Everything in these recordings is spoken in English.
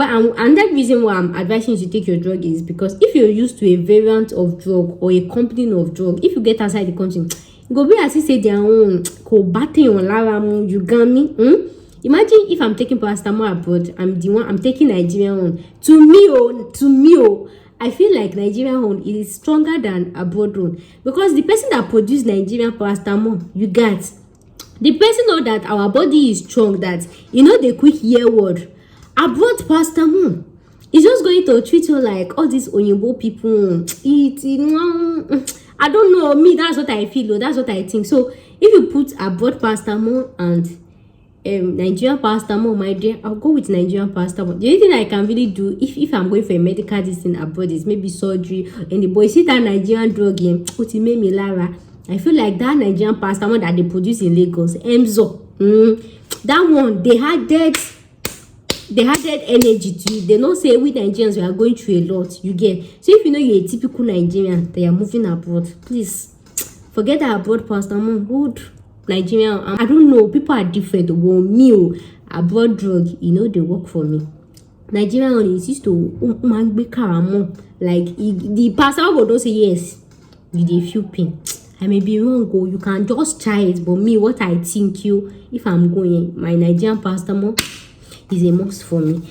And that reason why I'm advising you to take your drug is because if you're used to a variant of drug or a company of drug, if you get outside the country, go be as if say their own you got me. Imagine if I'm taking paracetamol abroad, I'm taking Nigerian one. To me, I feel like Nigerian one is stronger than abroad one, because the person that produced Nigerian paracetamol, you got the person know that our body is strong, that the quick hear word. Abroad paracetamol is just going to treat you like all these Oyinbo people. I don't know, me, that's what I feel, that's what I think. So if you put abroad paracetamol and Nigerian paracetamol, my dear, I'll go with Nigerian paracetamol. The only thing I can really do if I'm going for a medical distance abroad is maybe surgery. And the boy see that Nigerian drug game, what it made me Lara. I feel like that Nigerian paracetamol that they produce in Lagos, Emzo, that one, they had that energy to it. They don't say we Nigerians, we are going through a lot, you get. So if you're a typical Nigerian, they are moving abroad, please forget that abroad paracetamol. Good Nigerian, I don't know, people are different. Me, abroad drug, they work for me. Nigerian one is used to like the paracetamol don't say yes, you dey feel pain. I may be wrong, you can just try it, but me, what I think if I'm going, my Nigerian paracetamol is a must for me.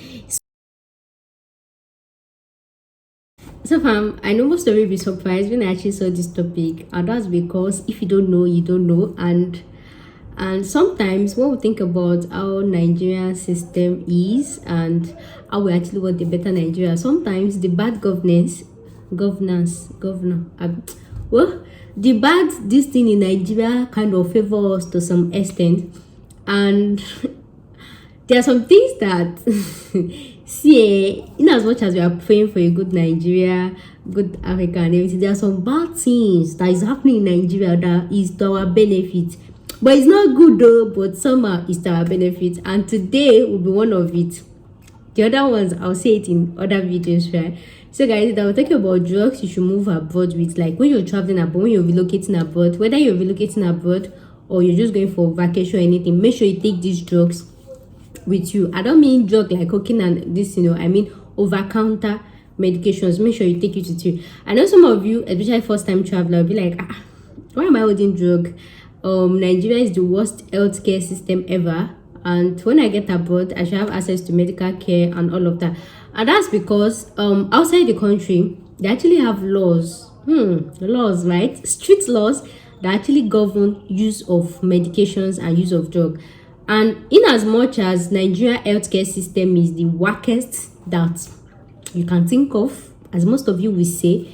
So fam, I know most of you will be surprised when I actually saw this topic, and that's because if you don't know, you don't know. And sometimes when we think about how Nigerian system is and how we actually want a better Nigeria, sometimes the bad the bad this thing in Nigeria kind of favor us to some extent. And there are some things that see, in as much as we are praying for a good Nigeria, good Africa and everything, there are some bad things that is happening in Nigeria that is to our benefit. But it's not good though, but somehow it's to our benefit. And today will be one of it. The other ones, I'll say it in other videos, right? So guys, that we're talking about drugs you should move abroad with. Like when you're traveling abroad, when you're relocating abroad, whether you're relocating abroad or you're just going for vacation or anything, make sure you take these drugs with you. I don't mean drug like cocaine and this, I mean over-counter medications. Make sure you take it with you. I know some of you, especially first-time traveler, will be like, why am I holding drug? Nigeria is the worst healthcare system ever, and when I get abroad, I should have access to medical care and all of that. And that's because outside the country, they actually have laws, right? Strict laws that actually govern use of medications and use of drug. And in as much as Nigeria healthcare system is the wackest that you can think of, as most of you will say,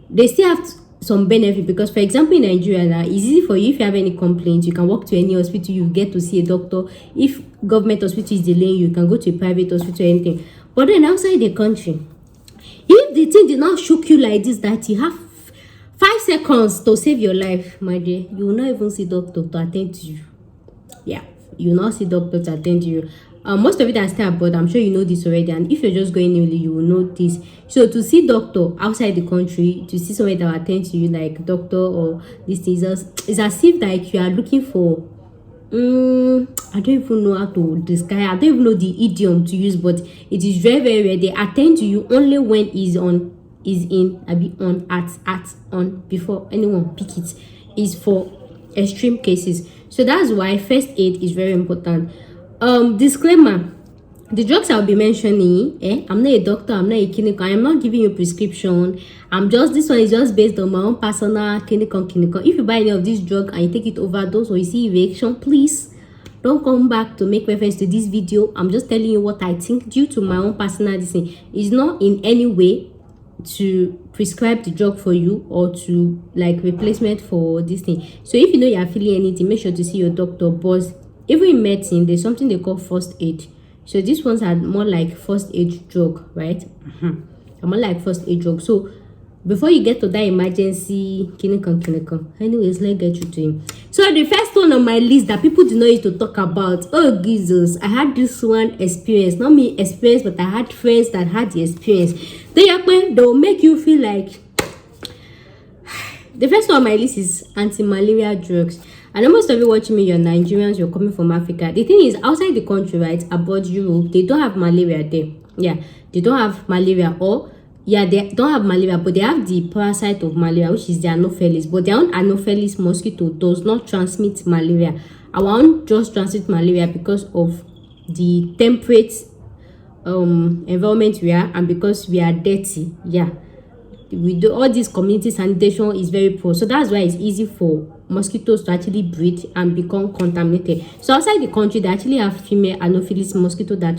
they still have some benefit. Because for example, in Nigeria now, it's easy for you. If you have any complaints, you can walk to any hospital, you get to see a doctor. If government hospital is delaying you can go to a private hospital or anything. But then outside the country, if the thing did not shock you like this, that you have 5 seconds to save your life, my dear, you will not even see doctor to attend to you. Yeah, you will not see doctor to attend to you. Most of it are still abroad. I'm sure you know this already, and if you're just going newly, you will know this. So to see doctor outside the country, to see somebody that will attend to you like doctor or this thing, is as if like you are looking for I don't even know how to describe. I don't even know the idiom to use, but it is very, very rare. They attend to you only when on before anyone pick it. Is for extreme cases. So that's why first aid is very important. Disclaimer: the drugs I'll be mentioning, I'm not a doctor, I'm not a clinical, I am not giving you a prescription. This one is just based on my own personal clinical. If you buy any of this drug and you take it overdose or you see reaction, please don't come back to make reference to this video. I'm just telling you what I think due to my own personal decision. It's not in any way to prescribe the drug for you or to like replacement for this thing. So if you know you are feeling anything, make sure to see your doctor. But even in medicine, there's something they call first aid. So these ones are more like first aid drug, right? More like first aid drug. So before you get to that emergency clinical. Anyways, let's get you to him. So the first one on my list that people do not used to talk about, oh Jesus, I had this one experience. Not me experience, but I had friends that had the experience. They'll make you feel like the first one on my list is anti-malaria drugs. I know most of you watching me, you're Nigerians, you're coming from Africa. The thing is, outside the country, right, abroad Europe, they don't have malaria there. Yeah, they don't have malaria, or yeah, they don't have malaria, but they have the parasite of malaria, which is the Anopheles. But their own Anopheles mosquito does not transmit malaria. Our own just transmit malaria because of the temperate environment we are, and because we are dirty. Yeah, we do all this community sanitation is very poor, so that's why it's easy for mosquitoes to actually breed and become contaminated. So outside the country, they actually have female Anopheles mosquito that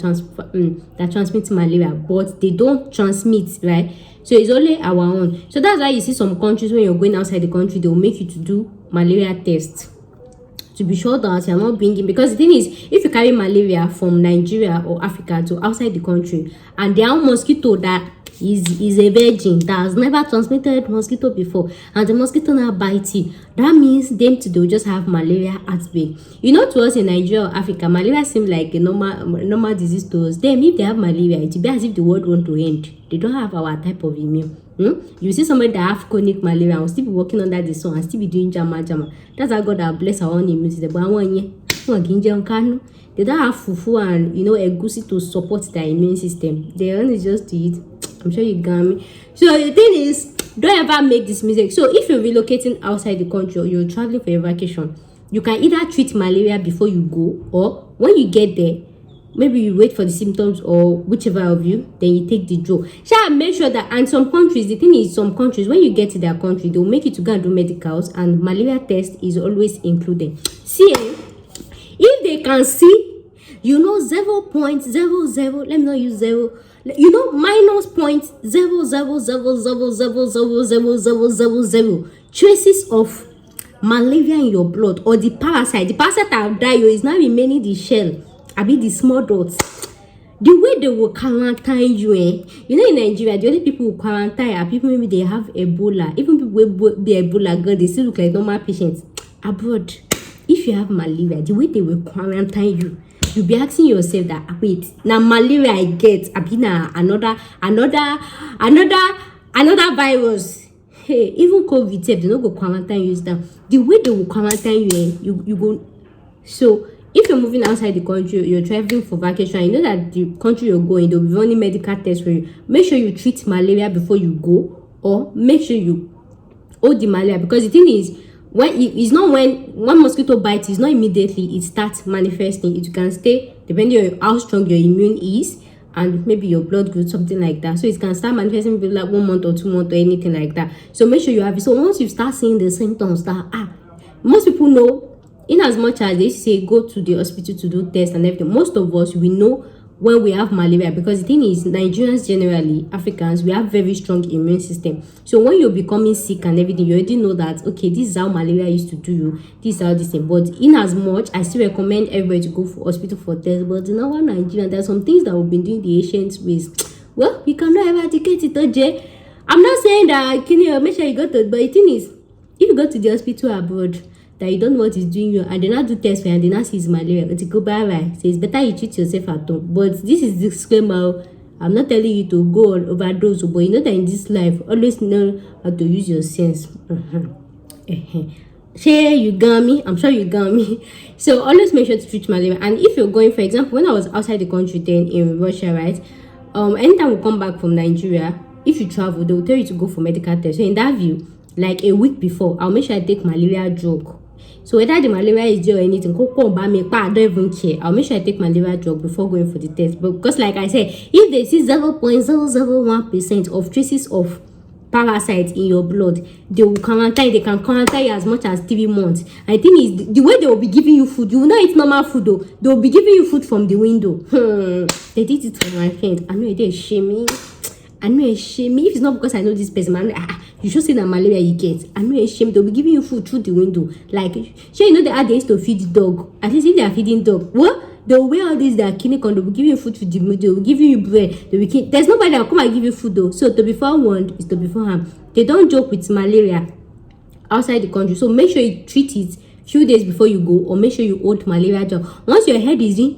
transmits malaria, but they don't transmit, right? So it's only our own. So that's why you see some countries, when you're going outside the country, they will make you to do malaria tests to be sure that you're not bringing, because the thing is, if you carry malaria from Nigeria or Africa to outside the country, and their own mosquito that is a virgin that has never transmitted mosquito before, and the mosquito now bites you, that means them too, they'll just have malaria outbreak. You know, to us in Nigeria or Africa, malaria seems like a normal disease to us. Them, if they have malaria, it will be as if the world want to end. They don't have our type of immune. You see somebody that have chronic malaria will still be working under the sun and still be doing jama. That's how God has blessed our own immune system. But they don't have fufu and egusi to support their immune system. They only just to eat. I'm sure you got me. So the thing is, don't ever make this mistake. So if you're relocating outside the country or you're traveling for a vacation, you can either treat malaria before you go, or when you get there, maybe you wait for the symptoms, or whichever of you, then you take the drug. Shall make sure that, and some countries, the thing is, some countries, when you get to their country, they'll make you to go and do medicals, and malaria test is always included. See, if they can see, 0.00, let me not use zero, minus -0.00000000 traces of malaria in your blood, or the parasite have died, is now remaining the shell, abi the small dots. The way they will quarantine you, in Nigeria, the only people who quarantine are people maybe they have Ebola. Even people who be Ebola girl, they still look like normal patients. Abroad, if you have malaria, the way they will quarantine you, you'll be asking yourself that, wait, now malaria I get, abi na another virus. Hey, even COVID, they don't go quarantine you down. The way they will quarantine you, you go. So if you're moving outside the country, you're traveling for vacation, you know that the country you're going, they'll be running medical tests for you. Make sure you treat malaria before you go, or make sure you hold the malaria, because the thing is, when one mosquito bites, it's not immediately it starts manifesting. It can stay depending on how strong your immune is, and maybe your blood group, something like that. So it can start manifesting maybe like 1 month or 2 months or anything like that. So make sure you have it. So once you start seeing the symptoms that most people know, in as much as they say go to the hospital to do tests and everything, most of us, we know when we have malaria, because the thing is, Nigerians generally, Africans, we have very strong immune system. So when you're becoming sick and everything, you already know that, okay, this is how malaria used to do you, this is how this thing. But in as much, I still recommend everybody to go for hospital for tests. But in our Nigeria, there are some things that we've been doing the ancient ways. Well, we cannot eradicate it, OJ. I'm not saying that make sure you go to, but the thing is, if you go to the hospital abroad, that you don't know what is doing you, and they not do tests for you, and they not see it's malaria, it's go bye. So it's better you treat yourself at home. But this is the disclaimer. I'm not telling you to go on overdose, but you know that in this life, always know how to use your sense. Sure, you got me. I'm sure you got me. So always make sure to treat malaria. And if you're going, for example, when I was outside the country then in Russia, right? Anytime we come back from Nigeria, if you travel, they will tell you to go for medical tests. So in that view, like a week before, I'll make sure I take malaria drug. So whether the malaria is there or anything, I don't even care. I'll make sure I take malaria drug before going for the test. But because like I said, if they see 0.001% of traces of parasites in your blood, they will quarantine. They can quarantine you as much as 3 months. I think is the way they will be giving you food. You will not eat normal food though. They will be giving you food from the window. They did it for my friend. I know they shame me. If it's not because I know this person, you should say that malaria you get. They'll be giving you food through the window. Like, sure, they used to feed the dog. At least if they are feeding dog, what? They'll wear all these, they are clinic on, they'll be giving you food through the window, they'll be giving you bread. There's nobody that will come and give you food though. So to be forewarned is to be forearmed. They don't joke with malaria outside the country. So make sure you treat it few days before you go, or make sure you hold malaria job. Once your head is in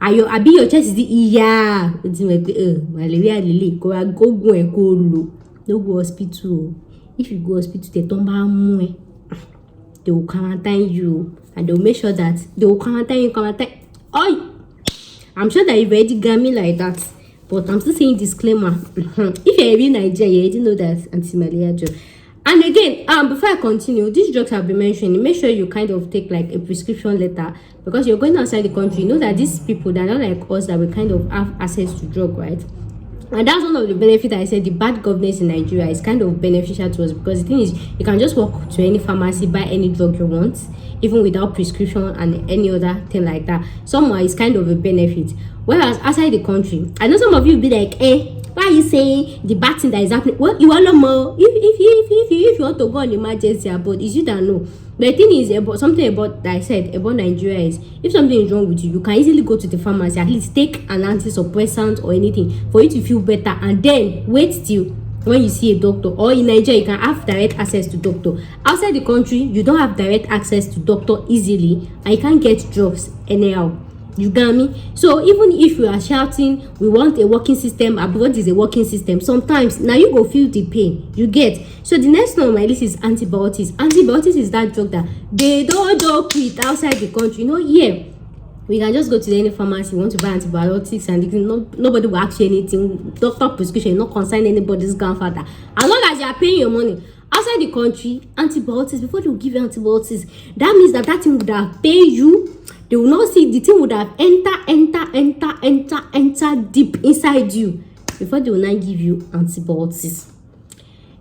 your chest is in it's like malaria lily go low. No go hospital. If you go hospital, they will quarantine you, and they'll make sure that they will quarantine you. I'm sure that you've already got me like that, but I'm still saying disclaimer. If you're in Nigeria, you already know that anti-malaria drug. And again, before I continue, these drugs have been mentioned. Make sure you kind of take like a prescription letter, because you're going outside the country. You know that these people, they're not like us, that we kind of have access to drug, right? And that's one of the benefits. I said the bad governance in Nigeria is kind of beneficial to us, because the thing is, you can just walk to any pharmacy, buy any drug you want, even without prescription and any other thing like that. Somewhere it's kind of a benefit. Whereas outside the country, I know some of you will be like, why are you saying the bad thing that is happening? Well, you want to know more. If you want to go on emergency abroad, it's you that know. But the thing is about something about that I said about Nigeria is, if something is wrong with you, you can easily go to the pharmacy, at least take an antisuppressant or anything for you to feel better, and then wait till when you see a doctor. Or in Nigeria, you can have direct access to doctor. Outside the country, you don't have direct access to doctor easily, and you can't get drugs anyhow. You got me? So even if you are shouting, we want a working system, what is a working system? Sometimes now you go feel the pain. You get. So the next one on my list is antibiotics. Antibiotics is that drug that they don't joke with outside the country. You know, yeah, we can just go to any pharmacy, want to buy antibiotics, and nobody will ask you anything. Doctor prescription, not concern anybody's grandfather. As long as you are paying your money. Outside the country, antibiotics, before they will give you antibiotics, that means that thing would have paid you. They will not see, the thing would have enter deep inside you before they will not give you antibiotics.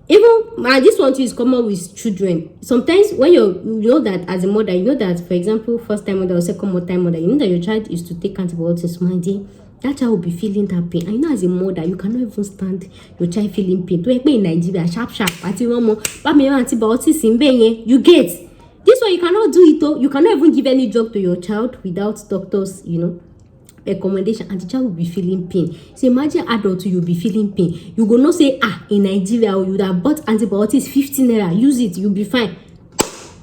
Even this one too is common with children. Sometimes when you know that as a mother, you know that, for example, first time mother or second time mother, you know that your child is to take antibiotics, my dear, that child will be feeling that pain. And you know, as a mother, you cannot even stand your child feeling pain. To in Nigeria, sharp, but one more, but me antibiotics in vain, you get. This one you cannot do it though. You cannot even give any drug to your child without doctors, recommendation, and the child will be feeling pain. So imagine adult, you'll be feeling pain. You go not say, in Nigeria, you would have bought antibiotics 15 naira, use it, you'll be fine.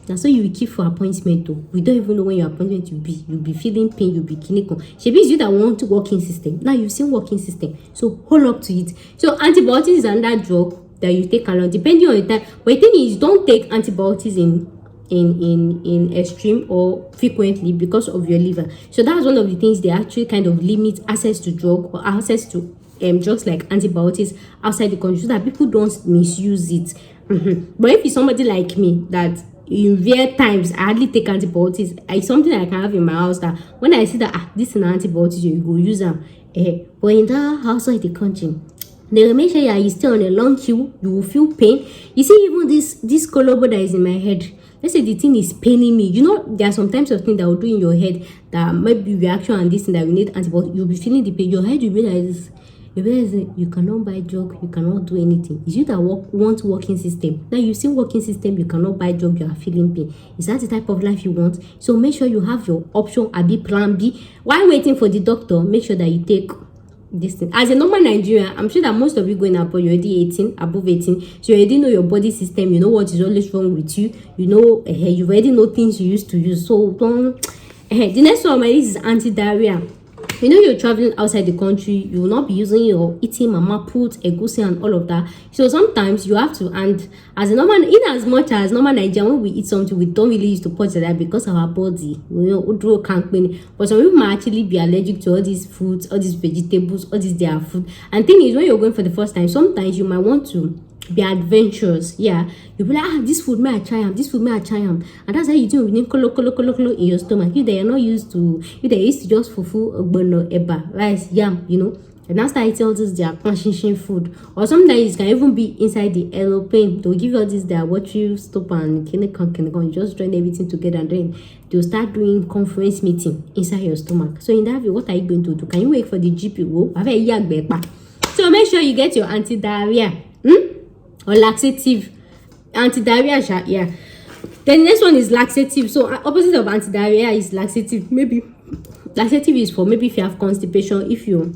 That's why you will keep for appointment though. We don't even know when your appointment will be. You'll be feeling pain, you'll be clinical. Shebi is you that want to working system. Now you've seen working system, so hold up to it. So antibiotics is another drug that you take along depending on the time. But the thing is, don't take antibiotics in extreme or frequently because of your liver. So that's one of the things they actually kind of limit access to drug or access to drugs like antibiotics outside the country, so that people don't misuse it. But if it's somebody like me that in rare times I hardly take antibiotics, it's something I can have in my house that when I see that this is an antibiotic, you go use them. But in that outside the country, they will make sure you stay on a long queue, you will feel pain. You see, even this colobor that is in my head, let's say the thing is paining me. You know, there are some types of things that will do in your head that might be reaction and this thing that we need antibiotics. You'll be feeling the pain. Your head will be like this. You realize you cannot buy drug, you cannot do anything. It's you that want working system. Now you see working system, you cannot buy drug, you are feeling pain. Is that the type of life you want? So make sure you have your option, plan B. While waiting for the doctor, make sure that you take this thing. As a normal Nigerian, I'm sure that most of you going abroad, you're already 18, above 18. So you already know your body system, you know what is always wrong with you. You know, you already know things you used to use. So the next one on my list is anti-diarrhea. You know, you're traveling outside the country, you will not be using your eating mama put, egusi and all of that. So sometimes you have to, and as a normal, in as much as normal Nigerian, when we eat something, we don't really use to put it that because our body, udro can't clean. But some people might actually be allergic to all these foods, all these vegetables, all these their food. And thing is, when you're going for the first time, sometimes you might want to be adventurous. You'll be like, this food may I try am, this food may I try am. And that's how you do within kolo in your stomach. If they are not used to, if they used to just fufu, ogbono, eba, rice, yam, and now start eating all this their conscientious food. Or sometimes it can even be inside the aeroplane. They'll give you all this their watery stop and you just join everything together, and then they'll start doing conference meeting inside your stomach. So in that way, what are you going to do? Can you wait for the GP? So make sure you get your anti-diarrhea. Or laxative, anti-diarrhea, Then the next one is laxative. So opposite of anti-diarrhea is laxative. Maybe laxative is for maybe if you have constipation, if your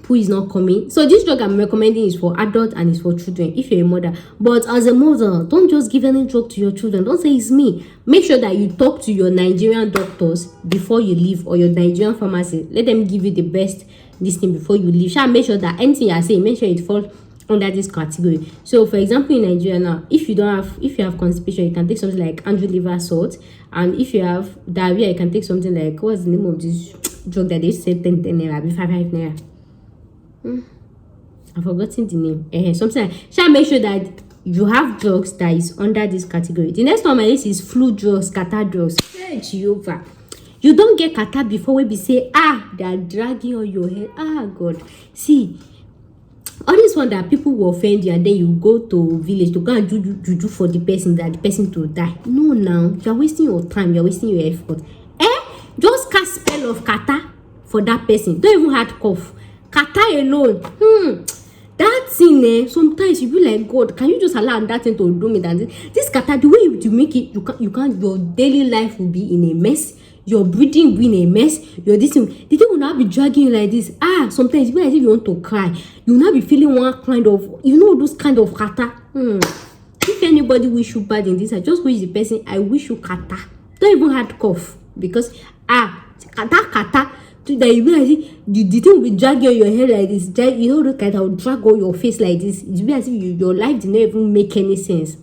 poo is not coming. So this drug I'm recommending is for adults and it's for children if you're a mother. But as a mother, don't just give any drug to your children. Don't say it's me. Make sure that you talk to your Nigerian doctors before you leave, or your Nigerian pharmacy. Let them give you the best this thing before you leave. Make sure that anything you are saying, make sure it falls under this category. So for example, in Nigeria now, if you have constipation, you can take something like Andrew liver salt, and if you have diarrhea, you can take something like, what's the name of this drug that they say 10 naira, 5 naira. I've forgotten the name. Something like, shall make sure that you have drugs that is under this category. The next one on my list is flu drugs, catarrh drugs. Hey, Jehovah. You don't get catarrh before we be say, they are dragging on your head. God. See, all this one that people will offend you, and then you go to village to go and do for the person, that the person to die. No, now you're wasting your time, you're wasting your effort. Just cast spell of catarrh for that person. Don't even have cough. Catarrh alone. That thing, sometimes you be like, God, can you just allow that thing to do me? That this catarrh, the way you make it, you can't. Your daily life will be in a mess. Your breathing will be in a mess. The thing will not be dragging you like this. Sometimes you be like if you want to cry, you will not be feeling one kind of, those kind of catarrh. If anybody wish you bad in this, I just wish the person, I wish you catarrh. Don't even have cough, because catarrh. That you be like the thing will be dragging on your head like this. The kind that will drag on your face like this. It will be as if your life did not even make any sense.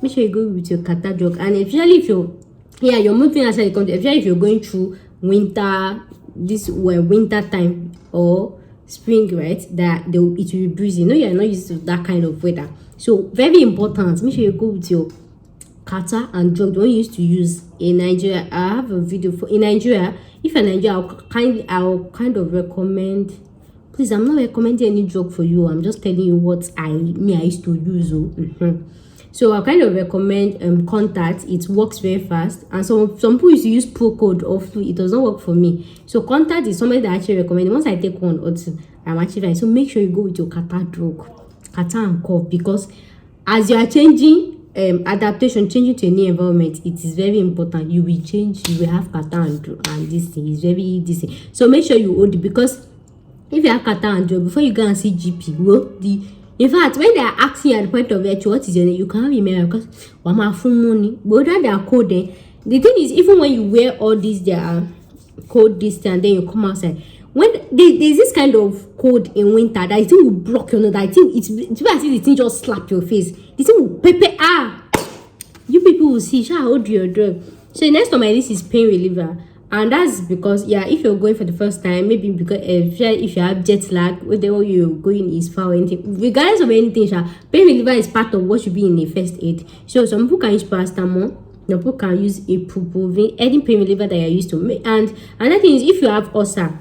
Make sure you go with your catarrh drug, and especially if you're moving outside the country, especially if you're going through winter time or spring, right? That it will be breezy. You're not used to that kind of weather. So very important. Make sure you go with your catarrh and drug. The one you used to use in Nigeria. I have a video for in Nigeria. If you're in Nigeria, I'll kind of recommend. Please, I'm not recommending any drug for you. I'm just telling you what I used to use. So I kind of recommend Contact. It works very fast, and some people used to use Procode or Flu. It does not work for me. So Contact is something that I actually recommend. Once I take one or two, I'm actually fine. So make sure you go with your catarrh drug, catarrh and cough, because as you are changing adaptation, changing to a new environment, it is very important. You will change, you will have catarrh and this thing is very decent. So make sure you hold it, because if you have catarrh and drug, before you go and see GP, in fact, when they are asking you at the point of virtue, what is your name, you can't remember, because wama full money. But that they are coding. The thing is, even when you wear all these, they are code this thing, and then you come outside. When there's this kind of cold in winter, that thing will block your nose. That thing, it's as if the thing just slap your face. The thing will pepper. You people will see. Shall hold your drug. So the next on my list is pain reliever, and that's because if you're going for the first time, maybe because if you have jet lag, whether you're going is far or anything, regardless of anything, pain reliever is part of what should be in a first aid. So some people can use paracetamol. Some people can use ibuprofen, any pain reliever that you're used to. And another thing is, if you have ulcer,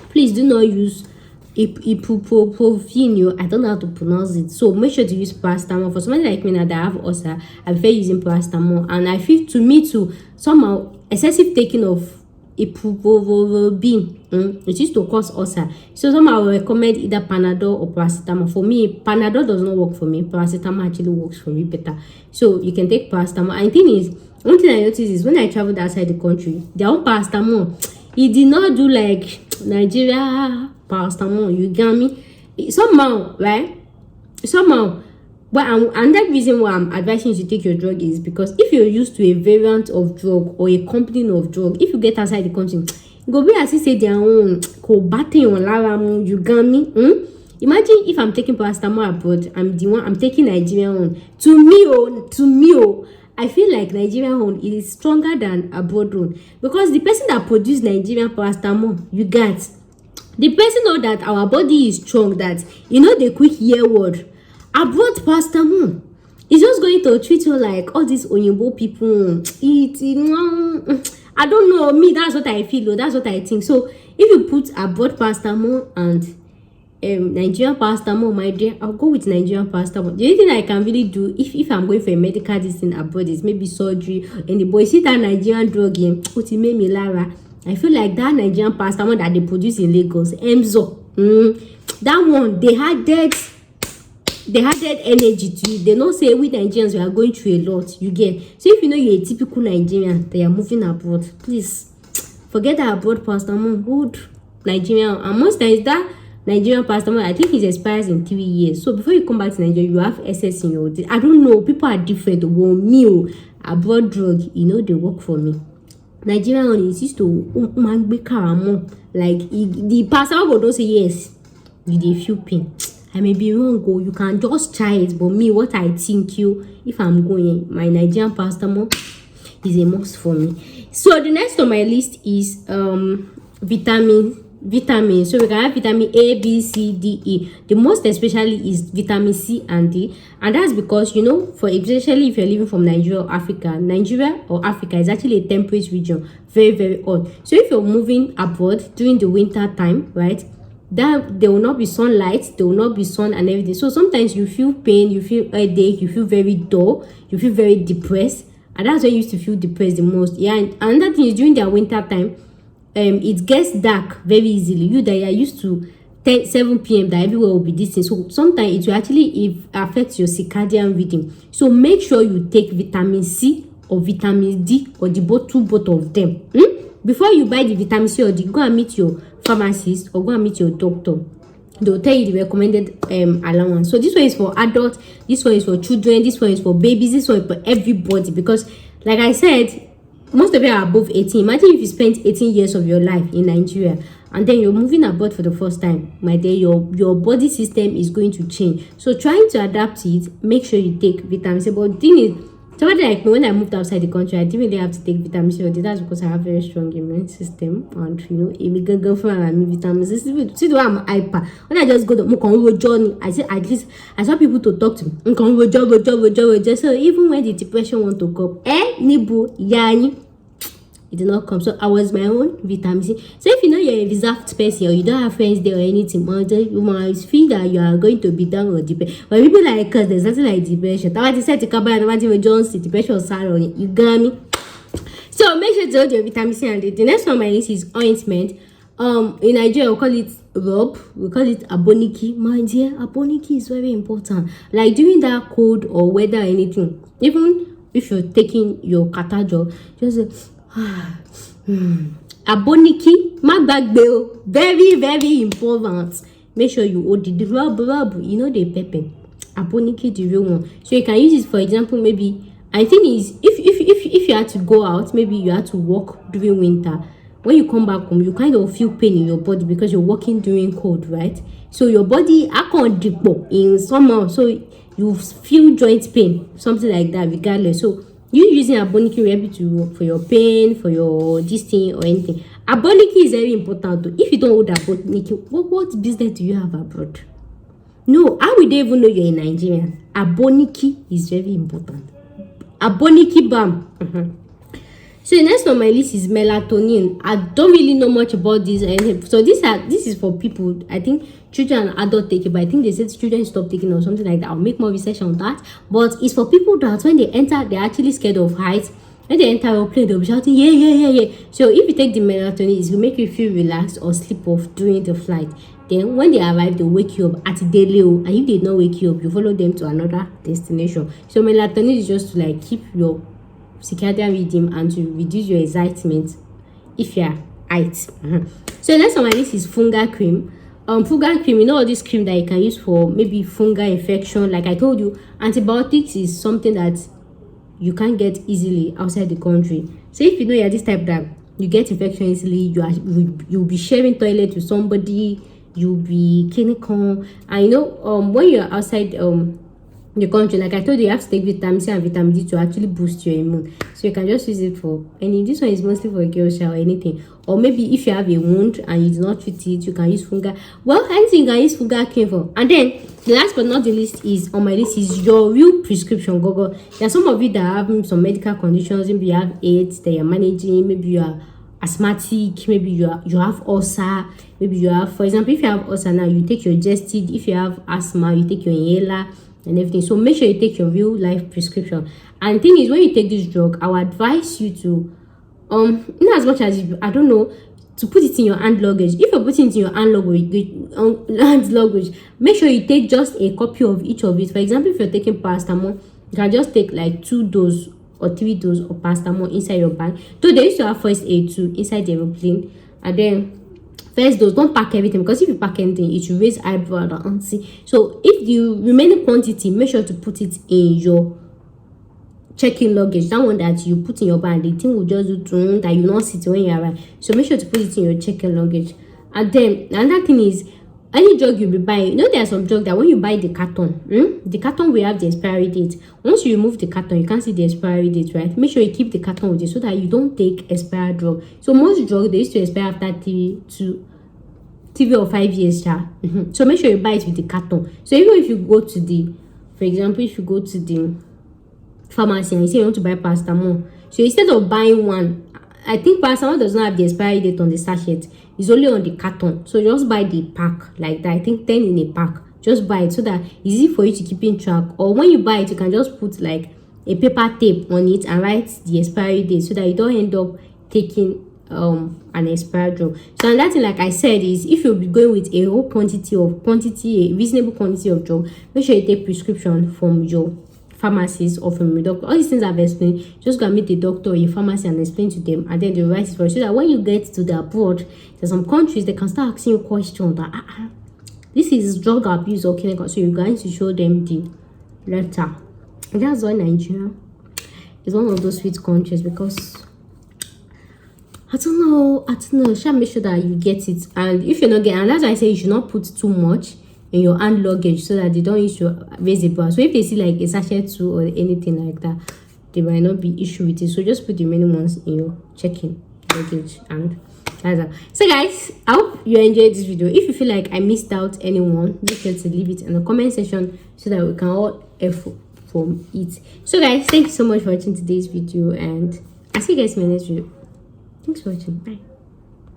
please do not use ibuprofen. I don't know how to pronounce it. So make sure to use paracetamol. For somebody like me now that have ulcer, I prefer using paracetamol. And I feel, to me too, somehow excessive taking of ibuprofen, it used to cause ulcer. So somehow I will recommend either Panadol or paracetamol. For me, Panadol does not work for me. Paracetamol actually works for me better. So you can take paracetamol. And the thing is, one thing I noticed is when I traveled outside the country, their own paracetamol, it did not do like Nigeria paracetamol. You get me? Somehow, right? Somehow. But another reason why I'm advising you to take your drug is because if you're used to a variant of drug or a company of drug, if you get outside the country, go be as if say their own co-batting on Laramu. You get me? Imagine if I'm taking paracetamol abroad, I'm taking Nigerian one. To me, I feel like Nigerian one is stronger than abroad one, because the person that produced Nigerian paracetamol, you get, the person know that our body is strong, that the quick hear word. Abroad paracetamol is just going to treat you like all these Oyinbo people. I don't know, me, that's what I feel, that's what I think. So if you put abroad paracetamol and Nigerian paracetamol, my dear, I'll go with Nigerian paracetamol. The only thing I can really do if I'm going for a medical distance abroad is maybe surgery, and the boy see that Nigerian drug in Utimemi Lara. I feel like that Nigerian paracetamol that they produce in Lagos, Emzo, that one, they had that energy to it. They don't say we Nigerians, we are going through a lot. You get. So if you're a typical Nigerian, they are moving abroad, please forget that abroad paracetamol. Good Nigerian, and most times that Nigerian paracetamol, I think it expires in 3 years. So before you come back to Nigeria, you have excess in your. I don't know. People are different. Me, abroad drug, they work for me. Nigerian one is used to like the paracetamol go don't say yes. You dey feel pain. I may be wrong, or you can just try it. But me, what I think if I'm going, my Nigerian paracetamol is a must for me. So the next on my list is vitamin. So we can have vitamin A, B, C, D, E. The most especially is vitamin C and D, and that's because for especially if you're living from Nigeria or Africa is actually a temperate region, very very hot. So if you're moving abroad during the winter time, right, that there will not be sunlight, there will not be sun and everything. So sometimes you feel pain, you feel headache, you feel very dull, you feel very depressed, and that's when you used to feel depressed the most. Yeah, and another thing is during their winter time, it gets dark very easily. You that are used to 7 p.m. that everywhere will be this thing. So sometimes it will actually affect your circadian rhythm. So make sure you take vitamin C or vitamin D or both of them. Before you buy the vitamin C or D, go and meet your pharmacist or go and meet your doctor. They'll tell you the recommended allowance. So this one is for adults, this one is for children, this one is for babies, this one is for everybody. Because like I said, most of you are above 18. Imagine if you spent 18 years of your life in Nigeria and then you're moving abroad for the first time. My dear, your body system is going to change. So trying to adapt to it, make sure you take vitamin C. But the thing is, somebody like me, when I moved outside the country, I didn't really have to take vitamin C. That's because I have a very strong immune system. And vitamin C. See the way I'm hyper. When I just go to journey, I say at least I saw people to talk to me. So even when the depression want to come, nibu yani, it did not come. So I was my own vitamin C. So if you're a reserved person or you don't have friends there or anything, you might feel that you are going to be down or depressed. But people like us, there's nothing like depression. Depression sorrow. You got me? So make sure to hold your vitamin C and D. The next one on my list is ointment. In Nigeria we call it rub, we call it aboniki. My dear, aboniki is very important. Like during that cold or weather or anything, even if you're taking your katajo, just aboniki, magbagbe, very very important. Make sure you hold the rub, the pepper. Aboniki the real one. So you can use it, for example, maybe I think is if you had to go out, maybe you had to walk during winter. When you come back home, you kind of feel pain in your body because you're walking during cold, right? So your body can't dip in summer, so you feel joint pain, something like that, regardless. So you using aboniki maybe for your pain, for your this thing or anything. Aboniki is very important too. If you don't hold aboniki, what business do you have abroad? No, how would they even know you're in Nigeria? Aboniki is very important. Aboniki balm. So the next on my list is melatonin. I don't really know much about this. So this is for people. I think children and adults take it, but I think they said children stop taking or something like that. I'll make more research on that. But it's for people that when they enter, they're actually scared of heights. When they enter a plane, they'll be shouting, yeah. So if you take the melatonin, it will make you feel relaxed or sleep off during the flight. Then when they arrive, they'll wake you up at the daily, and if they don't wake you up, you follow them to another destination. So melatonin is just to like keep your circadian rhythm and to reduce your excitement if you're height. So next on my list is fungal cream. Fungal cream, all this cream that you can use for maybe fungal infection. Like I told you, antibiotics is something that you can't get easily outside the country. So if you know you're this type that you get infection easily, you'll be sharing toilet with somebody, you'll be clinical, and when you're outside the country, like I told you have to take vitamin C and vitamin D to actually boost your immune. So you can just use it for this one is mostly for a girl shower or anything. Or maybe if you have a wound and you do not treat it, you can use fungal. Well, anything you can use fungal cream for. And then the last but not the least is on my list is your real prescription. Google. There are some of you that have some medical conditions. Maybe you have AIDS that you're managing. Maybe you are asthmatic. Maybe you have ulcer. Maybe you have, for example, if you have ulcer now, you take your Gestid. If you have asthma, you take your inhaler and everything. So make sure you take your real life prescription. And the thing is, when you take this drug, I would advise you to in as much as you, I don't know, to put it in your hand luggage. If you're putting it in your hand luggage, make sure you take just a copy of each of it. For example, if you're taking paracetamol, you can just take like 2 doses or 3 doses of paracetamol inside your bag. Though they used to have first aid too inside the aeroplane. And then first dose, don't pack everything, because if you pack anything, it will raise eyebrow and antsy. So if the remaining quantity, make sure to put it in your check-in luggage, that one that you put in your bag. The thing will just do that you not sit when you arrive. So make sure to put it in your check-in luggage. And then another thing is any drug you'll be buying, you know, there are some drugs that when you buy the carton, the carton will have the expiry date. Once you remove the carton, you can't see the expiry date, right? Make sure you keep the carton with you so that you don't take expired drug. So most drugs, they used to expire after 3 or 5 years. So make sure you buy it with the carton. So even if you go to the, for example, if you go to the pharmacy and you say you want to buy paracetamol, so instead of buying one, I think paracetamol does not have the expiry date on the sachet. It's only on the carton. So just buy the pack like that. I think 10 in a pack. Just buy it so that it's easy for you to keep in track. Or when you buy it, you can just put like a paper tape on it and write the expiry date so that you don't end up taking an expired drug. So another thing, like I said, is if you'll be going with a whole a reasonable quantity of drug, make sure you take prescription from your pharmacist or from your doctor. All these things I've explained, just go and meet the doctor or your pharmacy and explain to them, and then they write it for you, so that when you get to the abroad, there's some countries they can start asking you questions that this is drug abuse or clinical, so you're going to show them the letter. And that's why Nigeria is one of those sweet countries, because I don't know, shall make sure that you get it. And if you're not getting, and that's why I say you should not put too much in your hand luggage so that they don't use your visible. So if they see like a sachet too or anything like that, they might not be issue with it. So just put the many ones in your check-in luggage, and that's that. So guys, I hope you enjoyed this video. If you feel like I missed out anyone, make sure to leave it in the comment section so that we can all effort from it. So guys, thank you so much for watching today's video, and I'll see you guys in my next video. Thanks for watching. Bye.